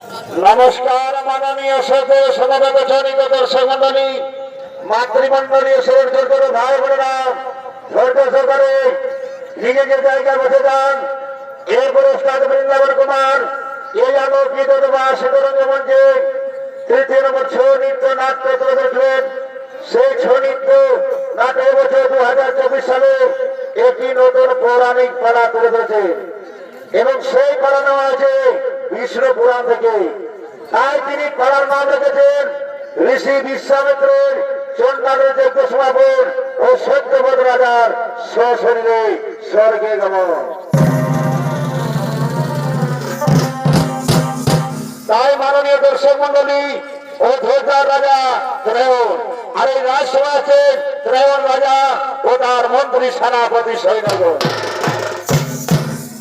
নমস্কার মাননীয় সভাপত জনিত দর্শক মন্ডলী, মাতৃমন্ডলী, ছোট ভাই বোনেরা, ধৈর্য সহকারে নিজেকে জায়গায় বসে যান। এই পুরস্কার বৃন্দাবন কুমার এই আলোকিত শতরঞ্জ মঞ্চে তৃতীয় নম্বর ছৌ নৃত্য নাট্য তুলে ধরছেন। সেই ছৌ নৃত্য নাট্য বছর 2024 সালে একটি নতুন পৌরাণিক পালা তুলে ধরেছে এবং সেই পালা নেওয়া আছে বিষ্ণু পুরাণ থেকে। তাই তিনি পালার নাম রেখেছেন ঋষি বিশ্বামিত্রের চন্ডালের যজ্ঞ সমাপন ও সত্যবত রাজার সশরীরে স্বর্গে গমন। তাই মাননীয় দর্শক মন্ডলী ও ধৈর্যার রাজা ত্রয়ন, আর এই রাজসভা আছেন ত্রয়ন রাজা ও তার মন্ত্রী সেনাপতি সৈন্যগণ।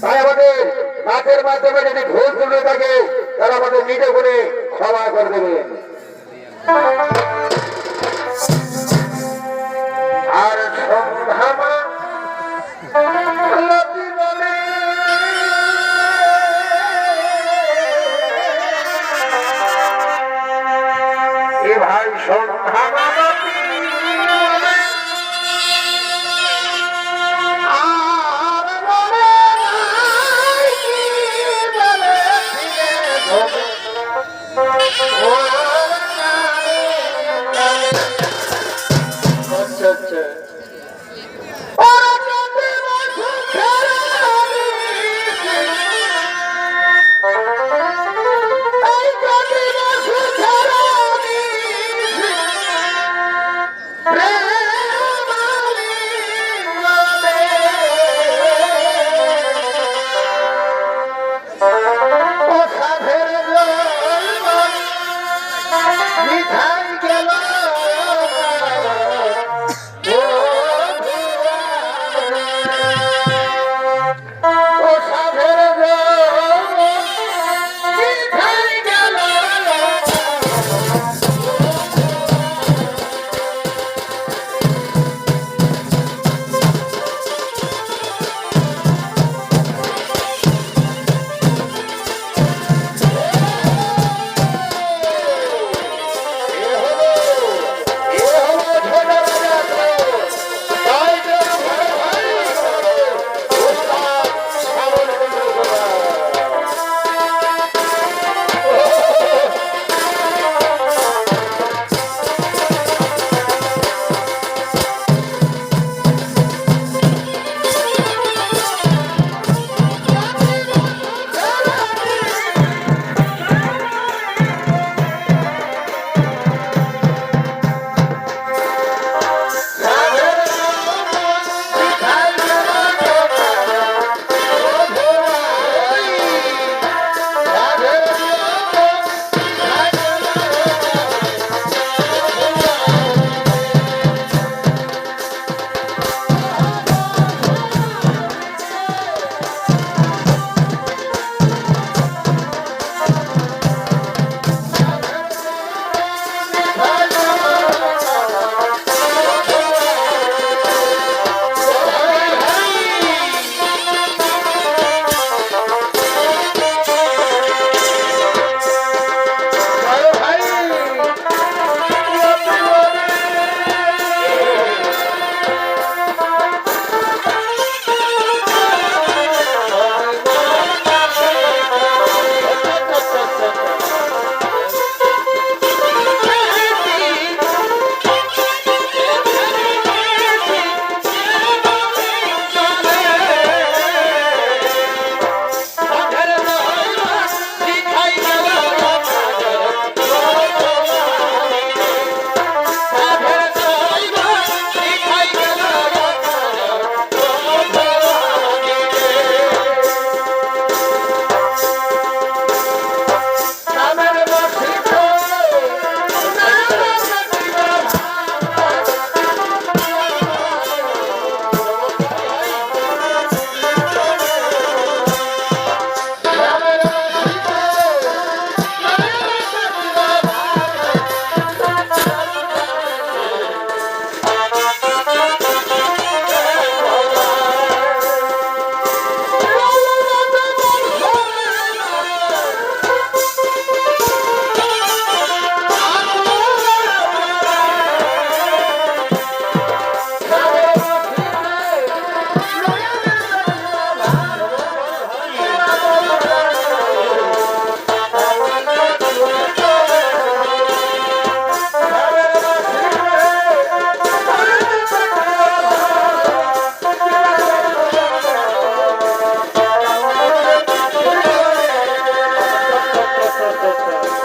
তাই আমাদের নাচের মাধ্যমে যদি ভুল তুলে থাকে তারা আমাদের নিজে করে ক্ষমা করে দেবেন। আর সন্ধামা এ ভাই সন্ধামা আচ্ছা আচ্ছা।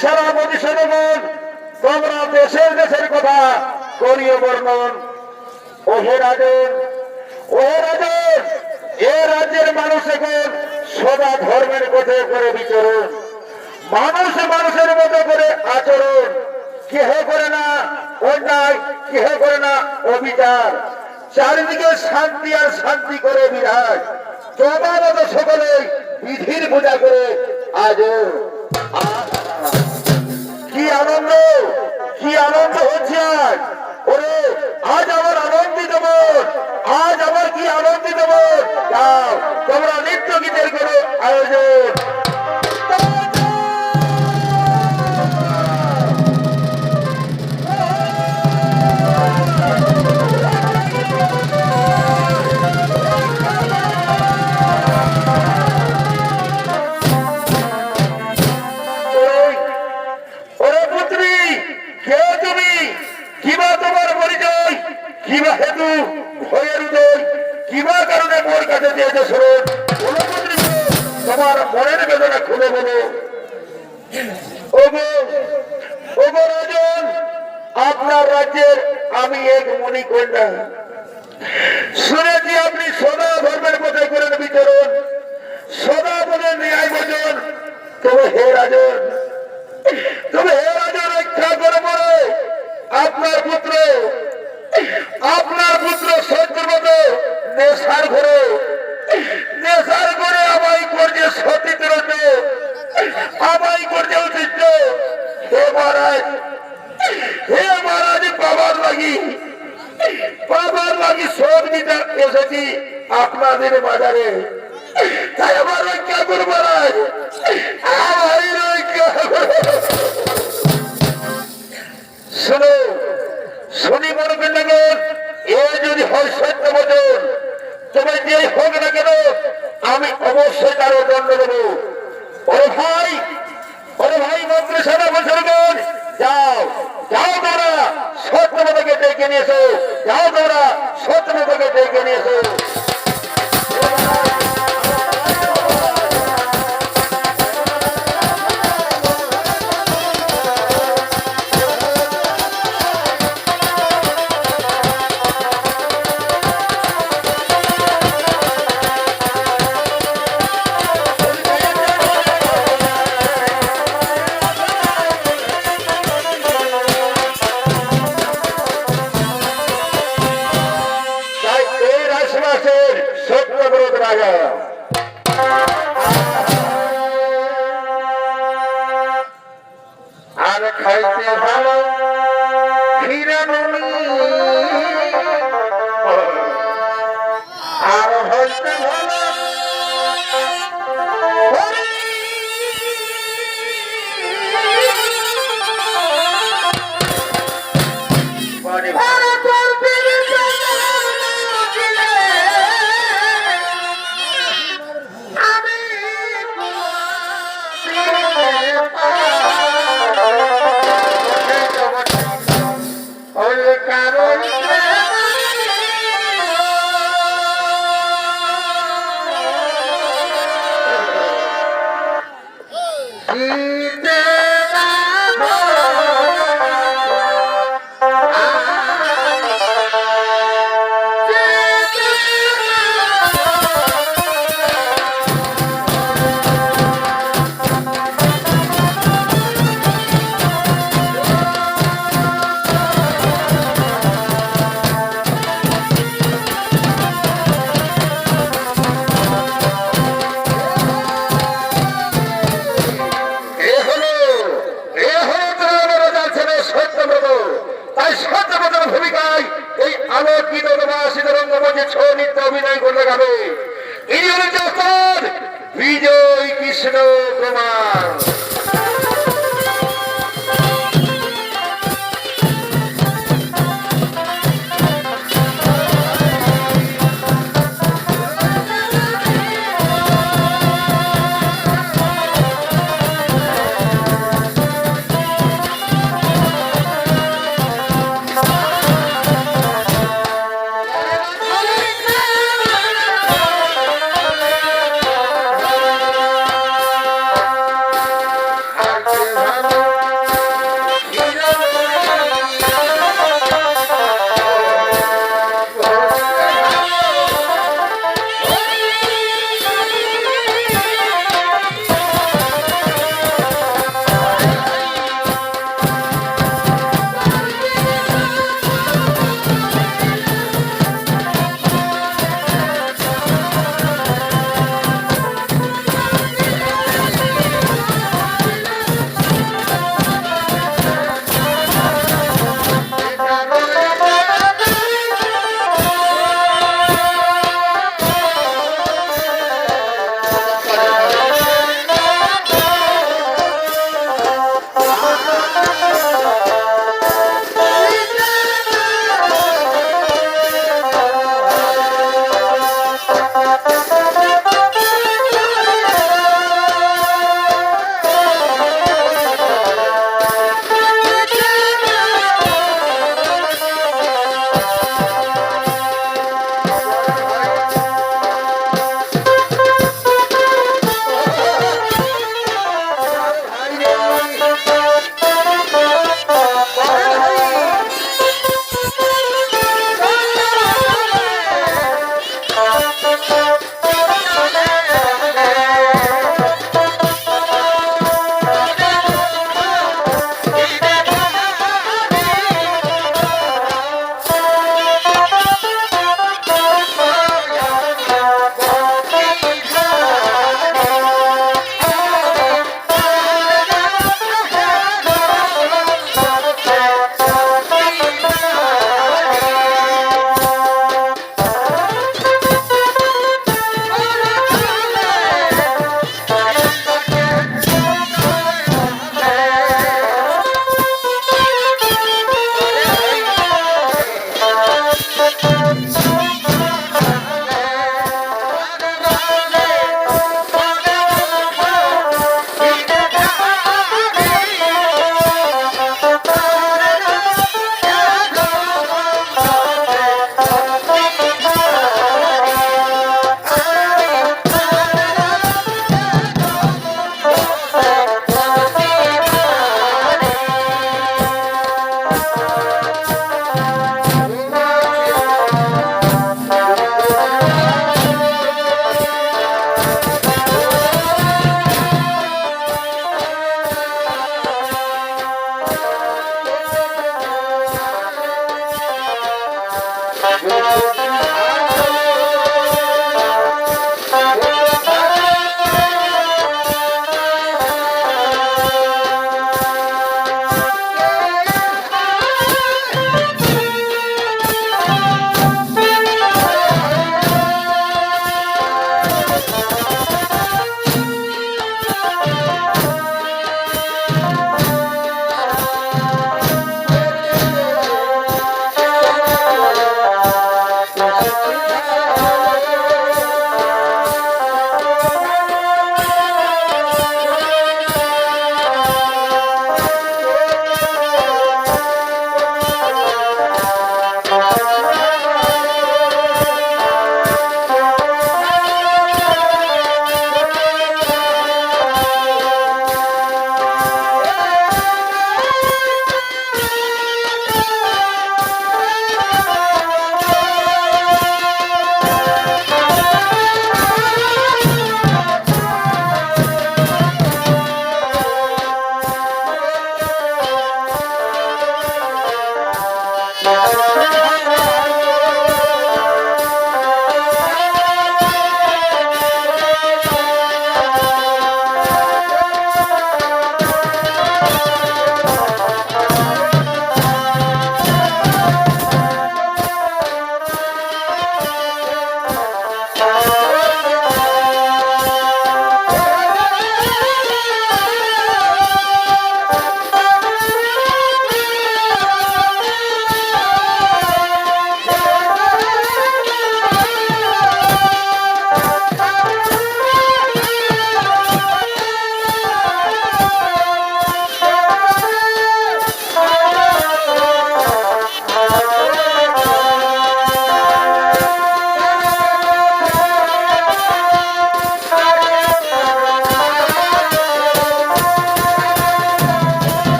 সারা প্রতিষ্ঠানগণ তোমরা দেশের দেশের কথা করিও বর্ণন। ওহে রাজন, ওহে রাজন, এ রাজ্যের মানুষ এখন সদা ধর্মের পথে করে বিচরণ, মানুষ মানুষের মতো করে আচরণ, কেহ করে না অন্যায়, কেহ করে না অবিচার, চারিদিকে শান্তি আর শান্তি করে বিরাজ। তোমার সকলে বিধির পূজা করে আজ কি আনন্দ, কি আনন্দ হচ্ছে আজ। ওরে আজ আমার আনন্দিত মন, আজ আমার কি আনন্দিত মন। যাও তোমরা নৃত্য গীতের করে আয়োজন। কিবা হেতু ভয়ের উদয়, কিবা কারণে মোর কাছে দিয়েছে শরণ, তোমার মনের বেদনা খুলে বলো। ওগো ওগো রাজন, আপনার রাজ্যের আমি এক মণিকন্যা, শুনেছি আপনি সদা ধর্মের পথে করেন বিচরণ, সদা বলেন ন্যায় ভোজন। তবে হে রাজন, তবে হে রাজন, রক্ষা করে বলে আপনার পুত্র, আপনার পুত্র সত্যব্রত নেশার ঘরে, নেশার ঘরে আমায় করছে সতীত্রত, আমায় করছে উচিত। হে মহারাজ, হে মহারাজ, বাবার লাগি সব দিতে এসেছি আপনাদের বাজারে, তাই আমার রক্ষা করবো মহারাজ, আমার রক্ষা। শোনো, শুনি মনে করলেন, এ যদি হয় সত্য বচন, তবে যে হোক না কেন আমি অবশ্যই তার দণ্ড দেবো। ওরে ভাই, ওরে ভাই, মন্ত্রী সেনা বছরগণ, যাও যাও, তোমরা সত্যমতাকে ডেকে নিয়েছো, যাও তোমরা সত্যমতাকে ডেকে নিয়েছো। সত্যব্রত রাজা আর খাইতে ভালো হিরানুনি, আর হইতে ভালো বিজয় কৃষ্ণ কুমার।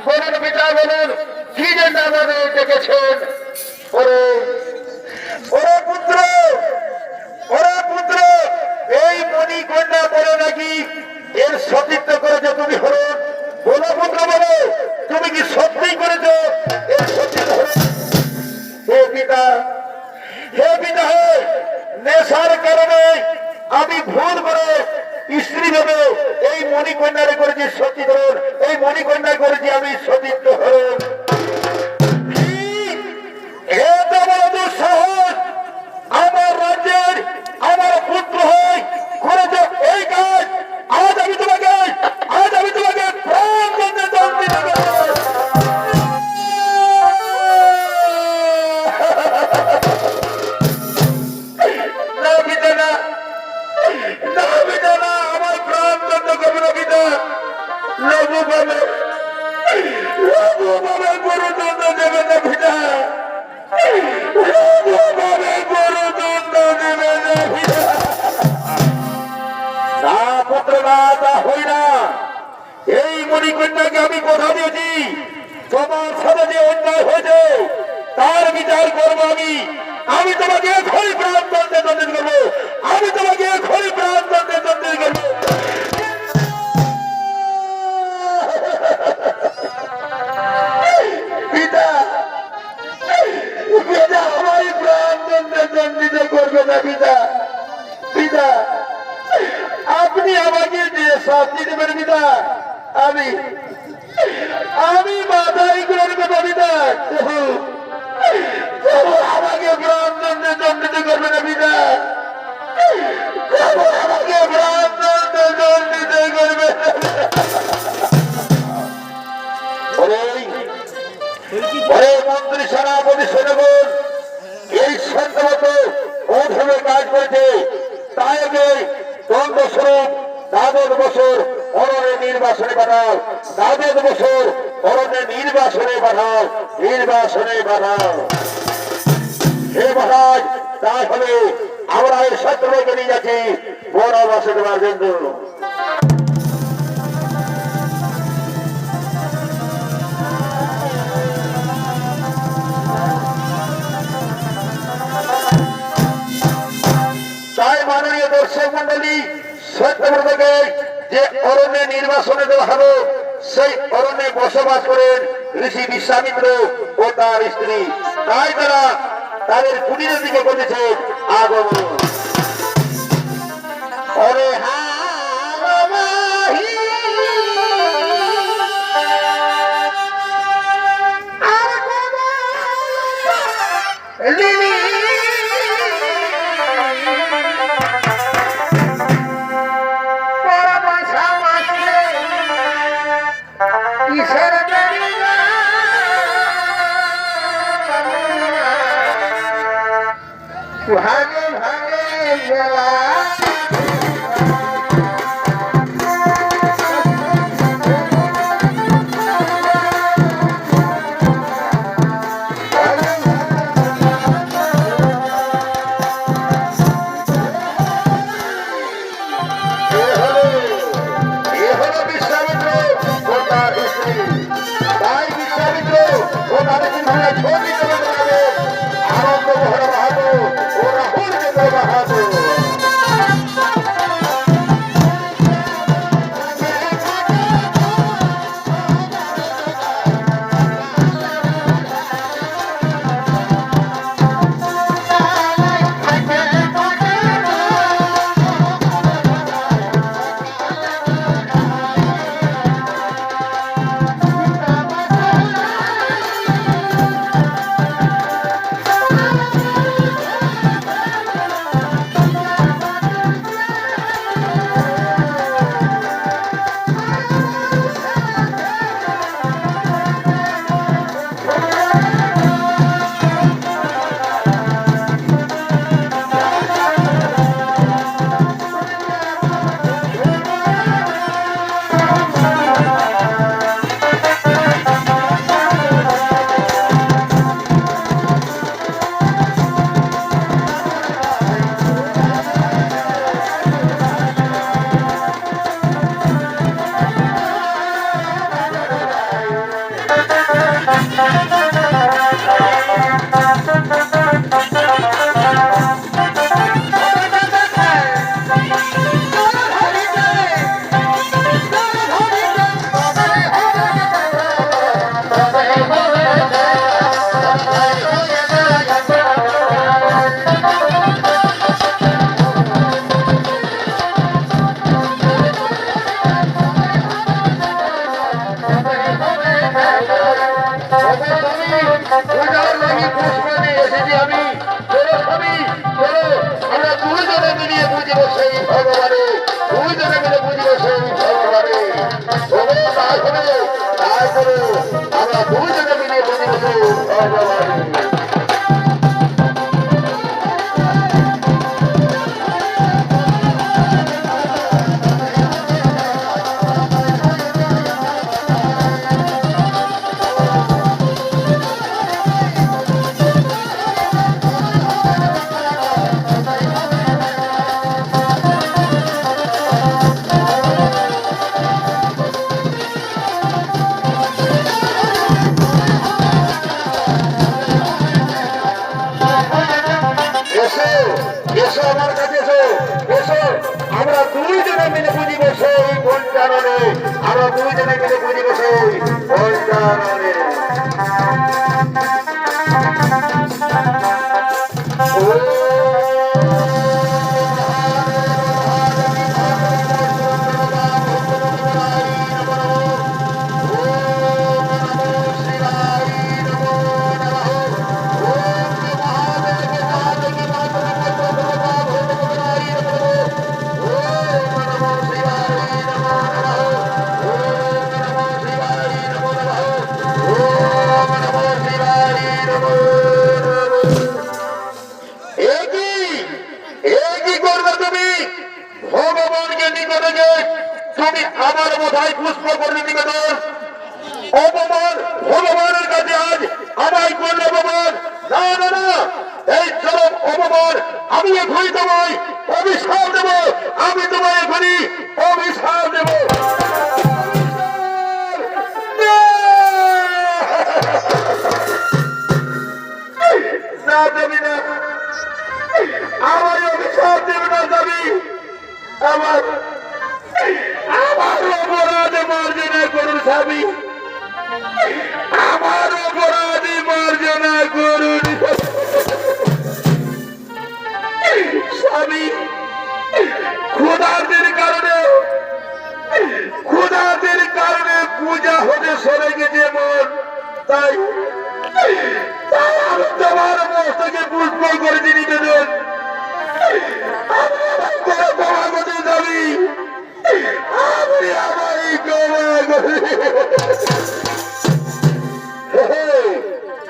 বলুন পিতা বলুন কি জন্য আমাদের ডেকেছেন? ওরে ওরে পুত্র, ওরে পুত্র, এই মণিকন্যা বলে নাকি এর সতীত্ব করেছো তুমি হরণ? বলো পুত্র বলো, তুমি কি সত্যি করেছো এর সতীত্ব হরণ? হে পিতা, হে পিতা, হে নেশার কারণে আমি ভুল করে স্ত্রী ভেবে এই মণিকন্যারে করেছি সতীত্ব হরণ, এই মণিকন্যা করেছি আমি সতীত্ব হরণ। এত বড় দুঃসাহস আমার রাজ্যের আমার পুত্র হয়ে করেছে এই কাজ। আজ আমি তোমাকে প্রাণ দণ্ডে দণ্ডিত করব। না পিতা না, না পিতা না, আমার প্রাণ দণ্ড করবে না পিতা। লঘু ভাবে গুরু দণ্ড দেবে না পিতা। এই মণিকন্যাকে আমি কথা দিয়েছি তোমার সাথে যে অন্যায় হয়েছে তার বিচার করবো আমি। আমি তোমাকে এখনই প্রাণ দণ্ডে দণ্ডিত করবো, আমি তোমাকে এখনই প্রাণ দণ্ডে দণ্ডিত করবো। পিতা, পিতা আমার প্রাণ দণ্ডে দণ্ডিত করবে না পিতা। পিতা আপনি আমাকে যে শাস্তি দেবেন পিতা, আমি মাথায় করবে না পিতা। আমাকে প্রাণ দণ্ডে দণ্ডিত করবে না পিতা, আমাকে প্রাণ দণ্ডে দণ্ডিত করবে না। মন্ত্রী সেনাপতি সেনাগণ এই সন্তানত অধমে কাজ করেছে, তাই দণ্ডস্বরূপ 10 বছর অরণ্যে নির্বাসনে পাঠাও, 10 বছর অরণ্যে নির্বাসনে পাঠাও, নির্বাসনে পাঠাও। হে মহারাজ, তাহলে আমরা এই শত্রুকে নিয়ে যাচ্ছি বনবাসে দেওয়ার জন্য। তাই মাননীয় দর্শক মন্ডলী, সত্যব্রতকে যে অরণ্যে নির্বাসনে দেওয়া হলো সেই অরণ্যে বসবাস করেন ঋষি বিশ্বামিত্র ও তার স্ত্রী। তাই তারা তাদের কুটিরের দিকে করতেছে আগমন। ওরে ভাগে ভাগে গেলা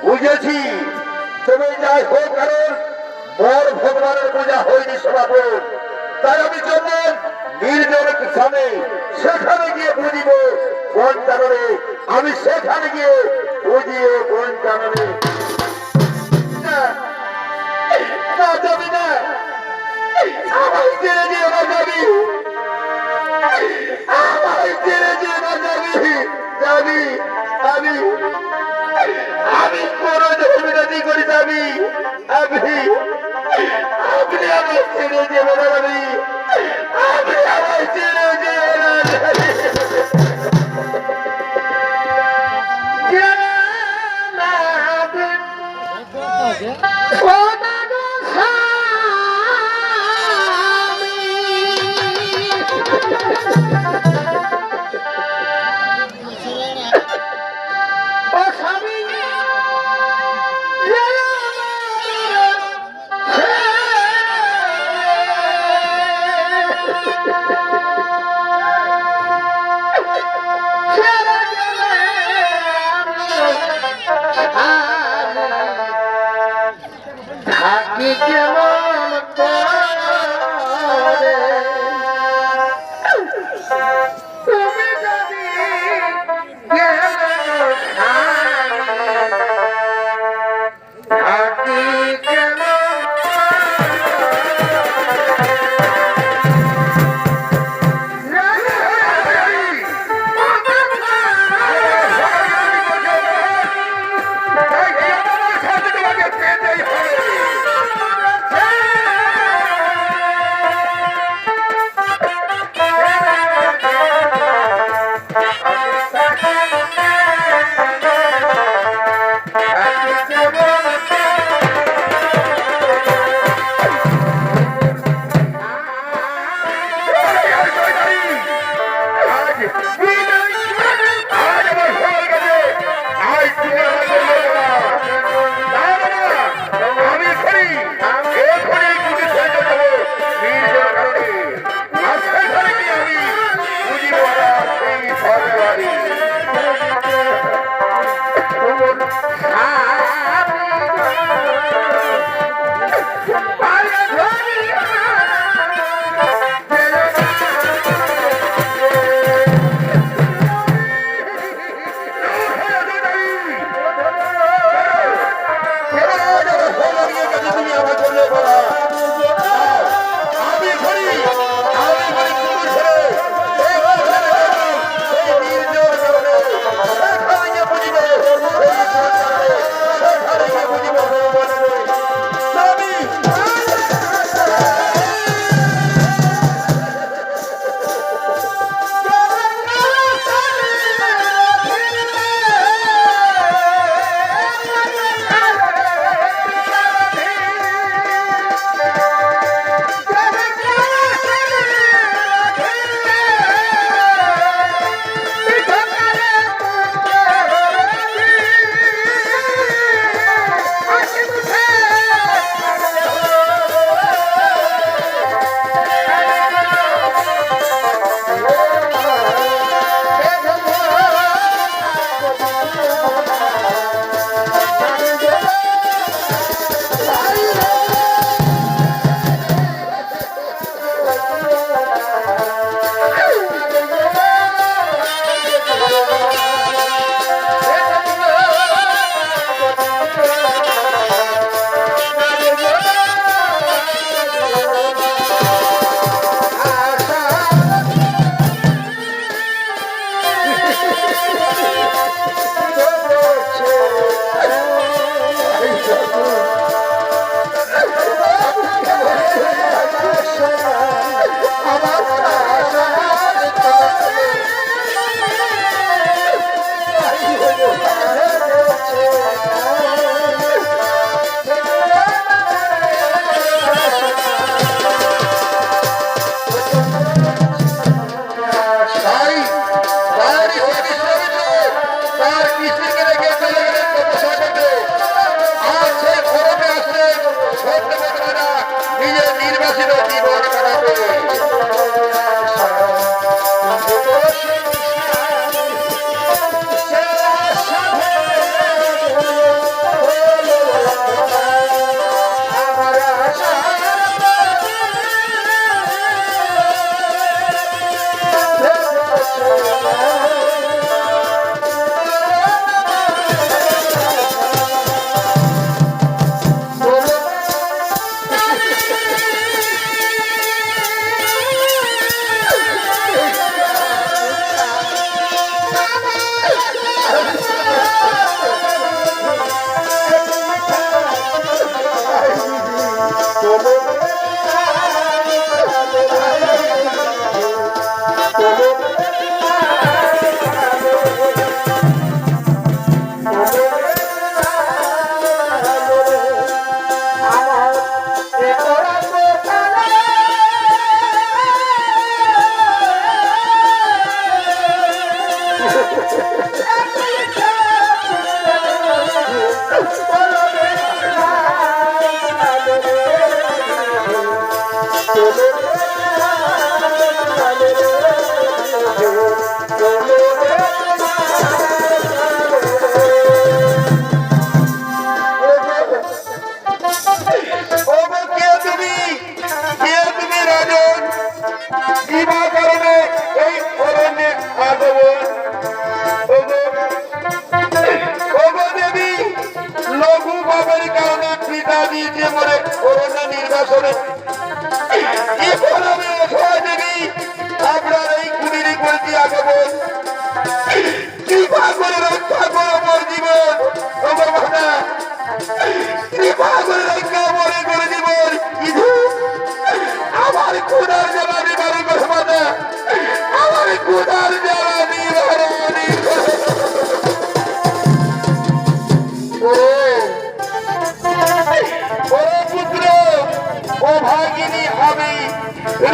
বুঝেছি তুমি যাই হোক, কারণ মোর ভগবানের পূজা হয়নি সভাপতি, তাই আমি চললাম নির্জনের স্থানে, সেখানে গিয়ে বুঝিব কোন কারণে, আমি সেখানে গিয়ে বুঝিয়ে কোন কারণে। না যাবি না, আমায় ছেড়ে দিয়ে না যাবি, আমায় ছেড়ে দিয়ে না যাবি, যাবি আমি আমি কোন জমিদারি করি যাবি, আপনি আপনি আমায় ছেড়ে দেবে না যাবি, আপনি আমায় ছেড়ে দেবে না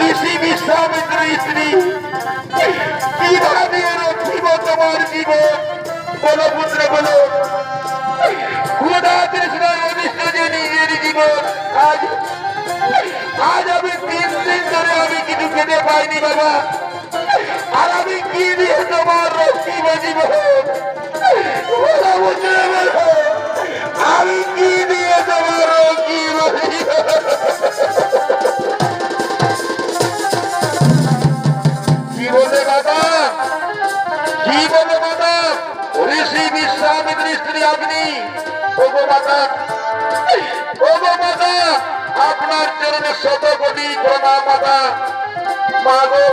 ঋষি বিশ্বামিত্র স্ত্রী কিভাবে রক্ষিব তোমার জীবন বলো পুত্র বলো। ক্ষুধা তৃষ্ণায় অনিষ্ট যে নিজের জীবন আজ আজ আমি 3 দিন ধরে আমি কিছু খেতে পাইনি বাবা, আর আমি কি দিয়ে তোমার রক্ষিব জীবন বলো পুত্র বলো, আমি কি দিয়ে তোমার রক্ষিব জীবনে বাবা, জীবনে বাবা ঋষি বিশ্বামিত্র স্ত্রী আপনি ওগো মাতা, ওগো মাতা আপনার চরণে 100 কোটি প্রণাম মাতা। মা গো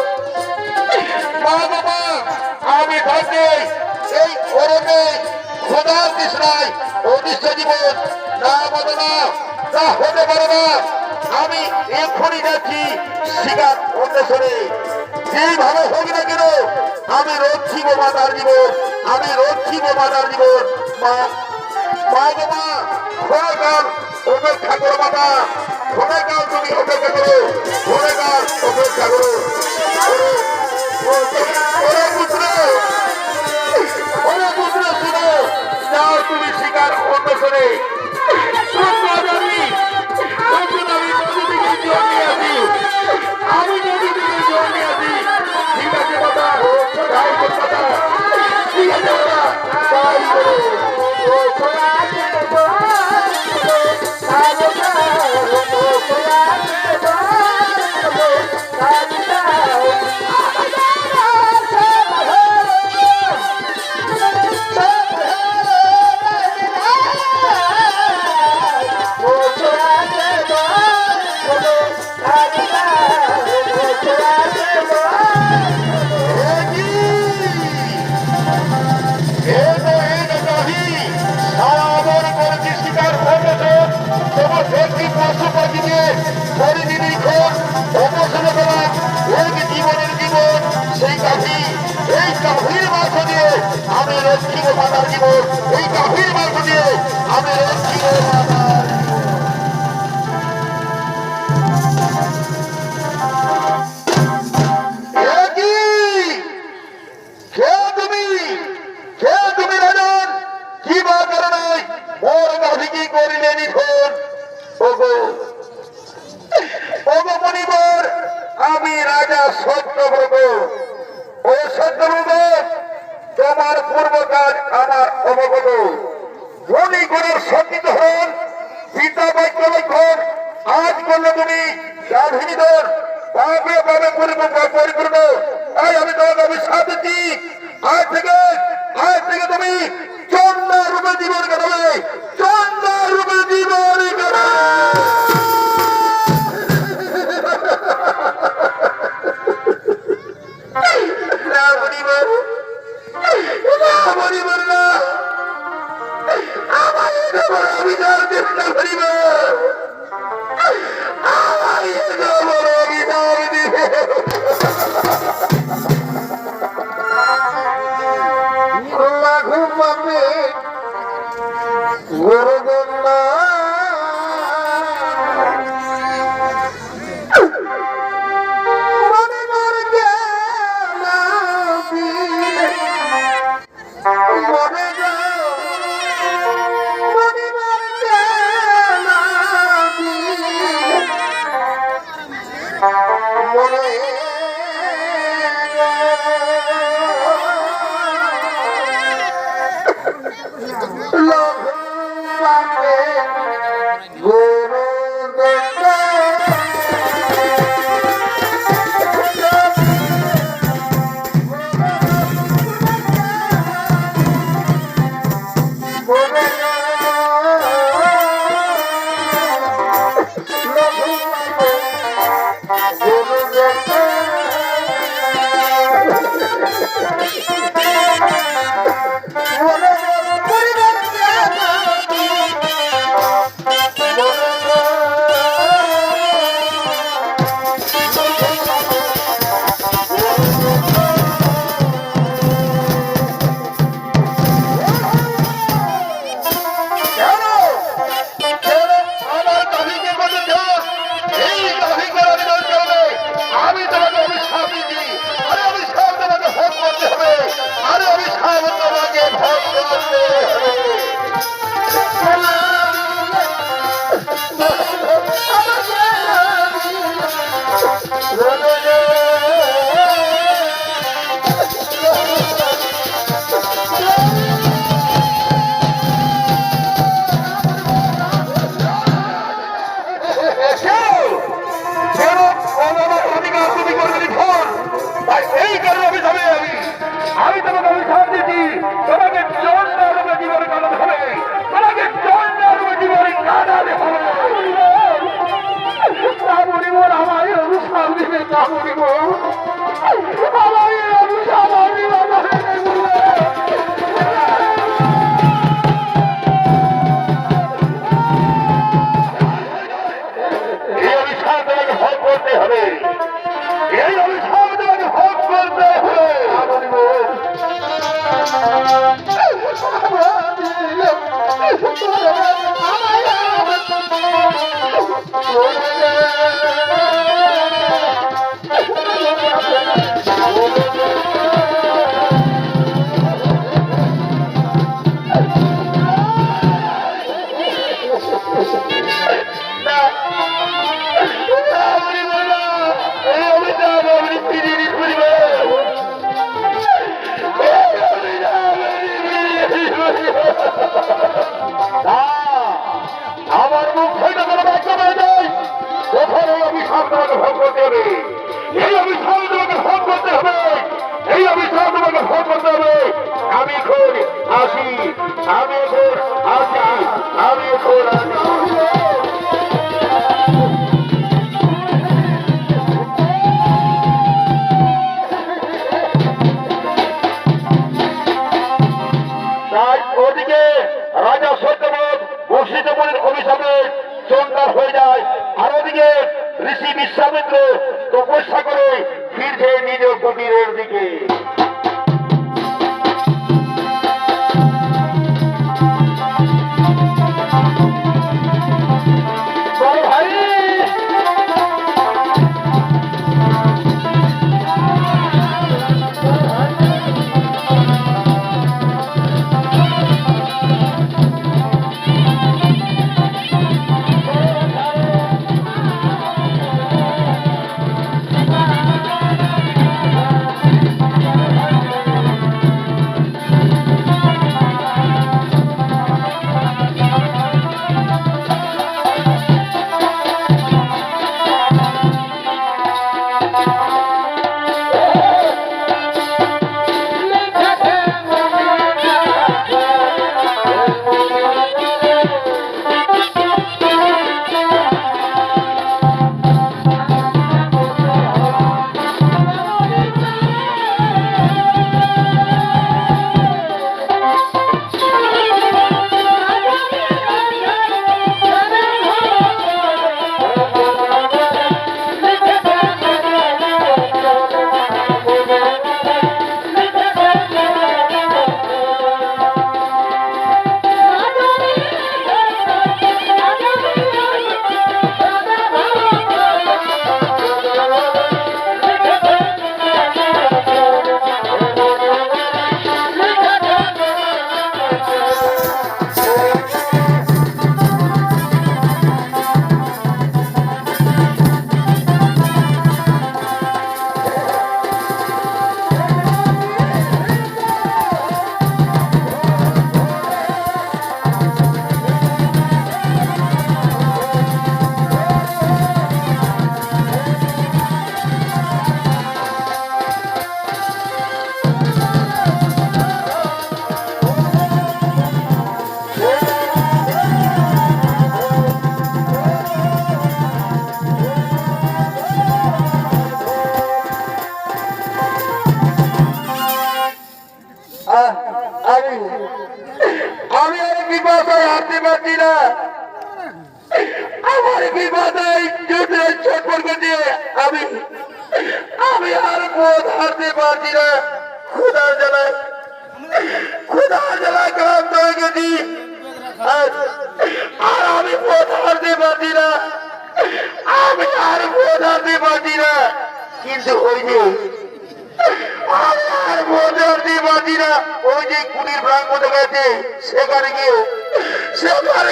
মা গো মা, আমি ভাবছি এই অরণ্যে খোদার তৃষ্ণায় অদৃষ্ট জীবন না বলো না, তা হতে পারে না। আমি এক্ষুনি যাচ্ছি শিকার অন্বেষণে, যেইভাবে হোক না কেন আমি রক্ষিব মাতার জীবন, আমি রক্ষিব মাতার জীবন। মা মা গো মা, ক্ষণকাল অপেক্ষা করো মাতা, ক্ষণকাল তুমি অপেক্ষা করো, ক্ষণকাল অপেক্ষা করো। পুত্র শুনো, যাও তুমি শিকার অন্বেষণে। আমি নদী থেকে জল নিয়ে আসি, ঠিক আছে বাবা, ঠিক আছে বাবা, তাই একটি পশু পাখিকে পরিনিরীক্ষণ গবেষণা করা এক জীবনের জীবন। সেই গাভী, এই গাভীর মাংস দিয়ে আমি রক্ষিত মাতার জীবন, এই গাভীর মাংস দিয়ে আমি রক্ষিত মাতার। আমি রাজা সত্যব্রত, ও সত্যব্রত তোমার পূর্ব কাজ আমার অবগত। মণিগুণের সঙ্গীত হন পিতা বাক্য লক্ষণ, আজ করলে তুমি গাভীর পাবে পাবে পরিপূর্ণ। তাই আমি তোমাকে অভিশাপ দিচ্ছি, আজ থেকে তুমি চন্দ্র রূপে জীবন কাটাবে, চন্দ্র রূপে জীবন কাটাবে। আমার মুখ থেকে কোনো বাচ্চা হয়ে যায়, কোথায় এই অভিশাপ তোমাকে ভোগ করতে হবে, এই অভিশাপ তোমাকে ভোগ করতে হবে, এই অভিশাপ তোমাকে ভোগ করতে হবে। আমি এখন আসি, আমি এখন আসি, আমি এখন আসি। ওদিকে রাজা সত্যবোধ মুর্শিদাবাদের অভিশাপে চন্ডাল হয়ে যায়। আর ওদিকে ঋষি বিশ্বামিত্র তপস্যা করে ফিরছে নিজ কুটিরের দিকে। আমি আর বিপদে হাঁটতে পারছি না। আমার বিপদে ছটফট করছে। আমি আর পথ হাঁটতে পারছি না। ক্ষুধার জ্বালায় ক্লান্ত হয়ে গেছি। আর আমি পথ হাঁটতে পারছি না। কিন্তু ওই যে আর মধ্যে বাঁধি না, ওই যে কুটির প্রাঙ্গণ গেছে সেখানে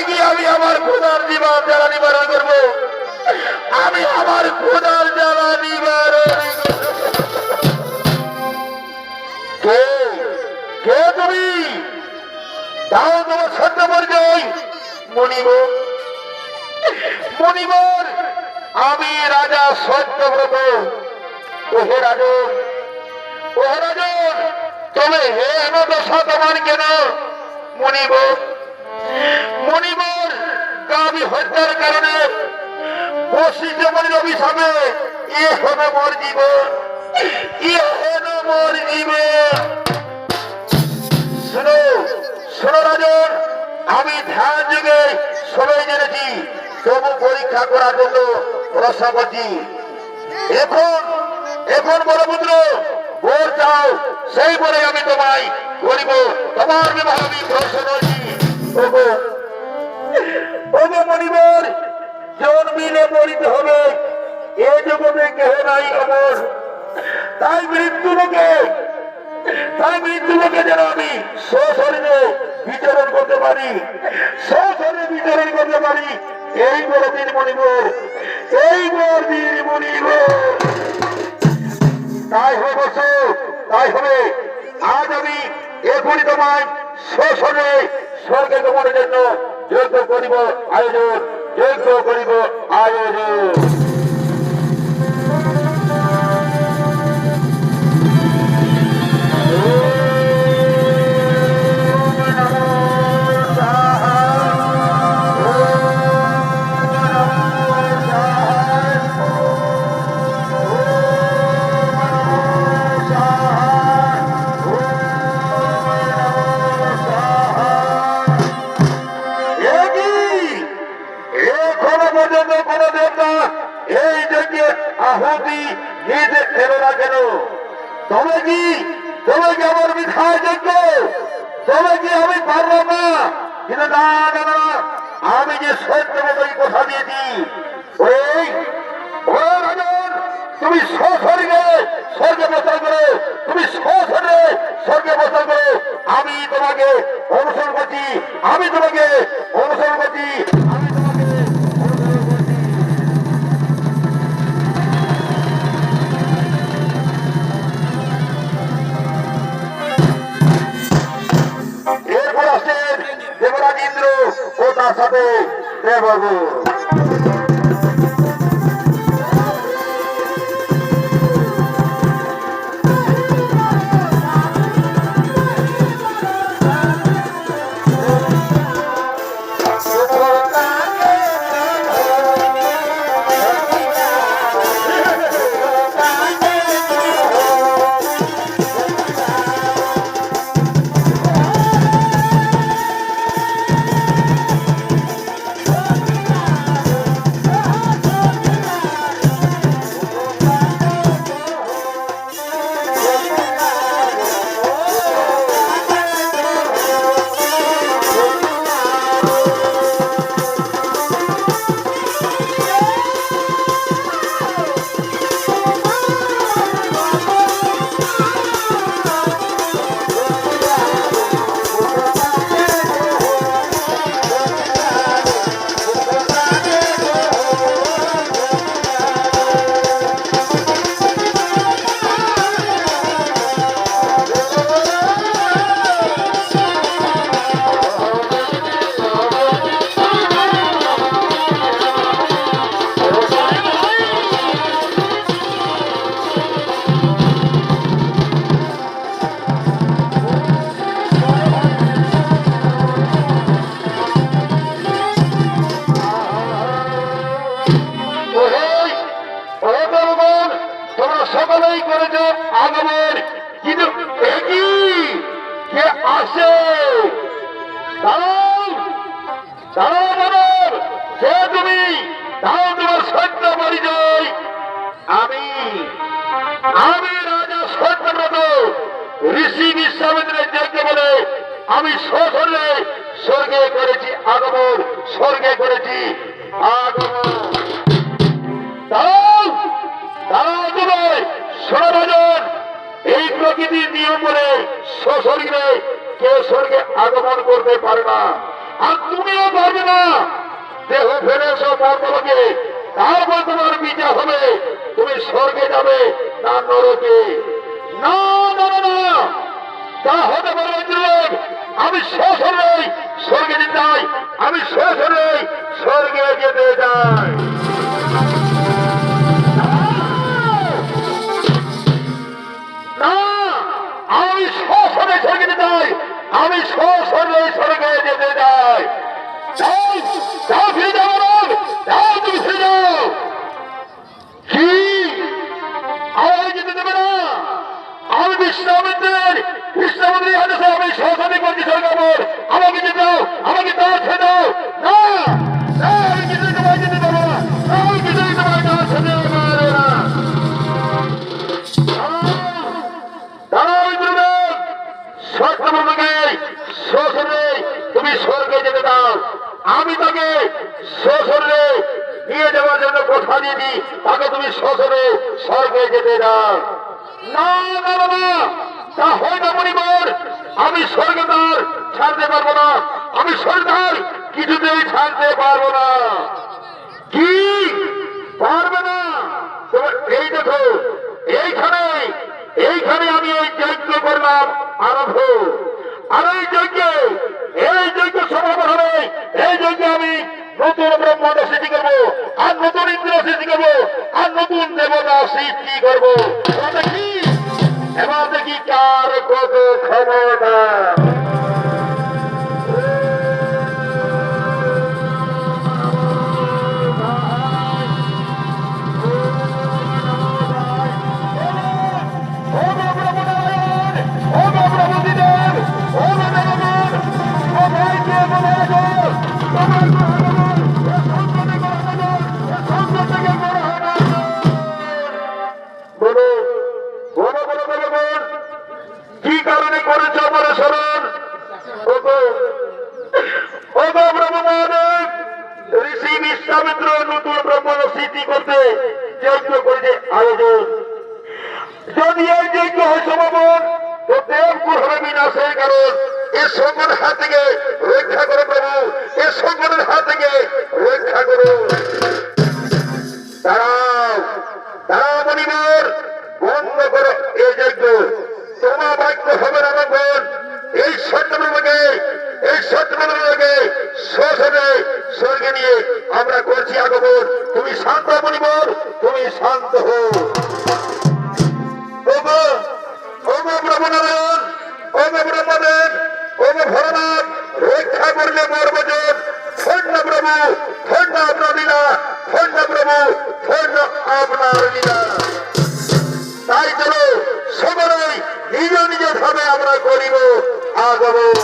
গিয়ে আমি আমার খোদার জীবন জ্বালা নিবারণ করবো। আমি আমার খোদার জ্বালা নিবারণ। কে তুমি? দাও তোমার সত্য পরিচয়। মণিবর, আমি রাজা সত্যব্রত। ওহে রাজন, তবে হে দশা তোমার কেন? মণিবর, আমি হত্যার কারণে বশিষ্ঠ মণির অভিশাপে এ হবে মোর জীবন। শোনো রাজন, আমি ধ্যান যুগে সবাই জেনেছি, তবু পরীক্ষা করার জন্য প্রশ্ন করছি। এখন বড় পুত্র বর চাও, সেই বলে আমি তোমায় করিব। তোমার বিবাহ আমি প্রশ্ন করছি। মণিবর, জন্মিলে মরিতে হবে, এ জগতে কেহ নাই অমর। তাই মৃত্যু লোকে যেন আমি সশরীরে বিচরণ করতে পারি, এই বড় দিন মণিবর। তাই হবে। আজ আমি এখনই তোমায় সশরীরে স্বর্গে গমনের জন্য যজ্ঞ করিব আয়োজন। আহুতি নিতে এলো না কেন? তবে কি আমার মিথ্যায় যোগ্য? তবে কি আমি পারলাম না? কিন্তু না না না, আমি যে সত্য মতোই কথা দিয়েছি। তুমি স্বর্গে বসবাস করো, তুমি স্বর্গে বসবাস করো। আমি তোমাকে অনুসরণ করছি, আমি তোমাকে অনুসরণ করছি, আমি তোমাকে অনুসরণ করছি। এরপর আসছেন দেবরাজ ইন্দ্র ও তার সাথে দেববাবু। সকলেই করেছে আগমন, কিন্তু একই কে আসে সে তুমি তাও তোমার সত্য পরিচয়। আমি রাজা সত্যব্রত ঋষি বিশ্বামিত্রের যজ্ঞ বলে আমি সশরীরে স্বর্গে করেছি আগমন, স্বর্গে করেছি আগমন। এই প্রকৃতির নিয়ম বলে সশরীরে কেউ স্বর্গে আগমন করতে পারে না, আর তুমিও পারবে না। দেহ ফেলে সব মর্তলোকে, তারপর তোমার বিচার হবে তুমি স্বর্গে যাবে না নরকে। না না না, তা হতে পারবে যুবক। আমি সশরীরে স্বর্গে যেতে চাই, আমি সশরীরে স্বর্গে যেতে চাই। আমি সশরীরে স্বর্গে যেতে চাই, আমি সশরীরে স্বর্গে যেতে চাই। যাও ফিরে যাও, যাও তুমি ফিরে যাও। কি আমাকে যেতে দেবে না? আমি বিশ্বামিত্রের আদেশে আমি সশরীরে করছি স্বর্গাবর। আমাকে যেতে দাও, আমাকে তার ছেড়ে দাও। না আমি কিছুই তোমায় যেতে দেবো না, আমি কিছুই তোমায় তার ছেড়ে দেবো না। তুমি স্বর্গে যেতে দাও। আমি তাকে সশরীরে নিয়ে যাওয়ার জন্য কথা দিয়েছি, তাকে তুমি সশরীরে স্বর্গে যেতে দাও। না না না, তা হয় না মণিবর। আমি স্বর্গে তার ছাড়তে পারবো না, আমি স্বর্গার কিছুতেই ছাড়তে পারবো না। কি পারবে না? এই দেখো, এইখানে আমি এই যজ্ঞ করলাম আরম্ভ, আর এই যজ্ঞ সমাপন হবে। এই যজ্ঞে আমি নতুন ব্রহ্মাণ্ড সৃষ্টি করবো, আর নতুন ইন্দ্র সৃষ্টি করবো, আর নতুন দেবতা সৃষ্টি করবো। এবার দেখি কার কত ক্ষমতা। পবিত্র নতুন ব্রহ্ম স্মৃতি করতে যজ্ঞ করেছে আয়োজন। যদি এই যজ্ঞ হয় সমাপন, তো দেবকুল হবে বিনাশের কারণ। এ সংকটের হাত থেকে রক্ষা করো প্রভু, এ সংকটের হাত থেকে রক্ষা করো। দাঁড়াও দাঁড়াও মণিবর, বন্ধ করো এই যজ্ঞ। তোমার বাক্য হবে না ভগবান। এই সত্যকে শোষণে স্বর্গে নিয়ে আমরা করছি আগমন। তুমি শান্ত মণিবর, তুমি শান্ত হো। ব্রহ্মনারায়ণ, ব্রহ্মদেব, ভরনাথ, রক্ষা করলে মর্মজন। ধন্য প্রভু, ধন্য আপনার লীলা, ধন্য প্রভু, ধন্য আপনার লীলা। তাই চলো সকলেই নিজ নিজ ভাবে আমরা করিব আগমন।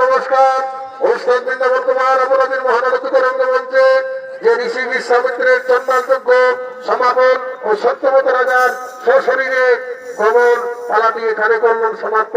নমস্কার। অনুষ্ঠান বর্তমান অপরাধীর মহানগর রঙ্গমঞ্চে যে ঋষি বিশ্বামিত্রের চন্দ্রযোগ্য সমাপন ও সত্যবত রাজার সশরীরে কমল পালাটি এখানে করলেন সমাপ্ত।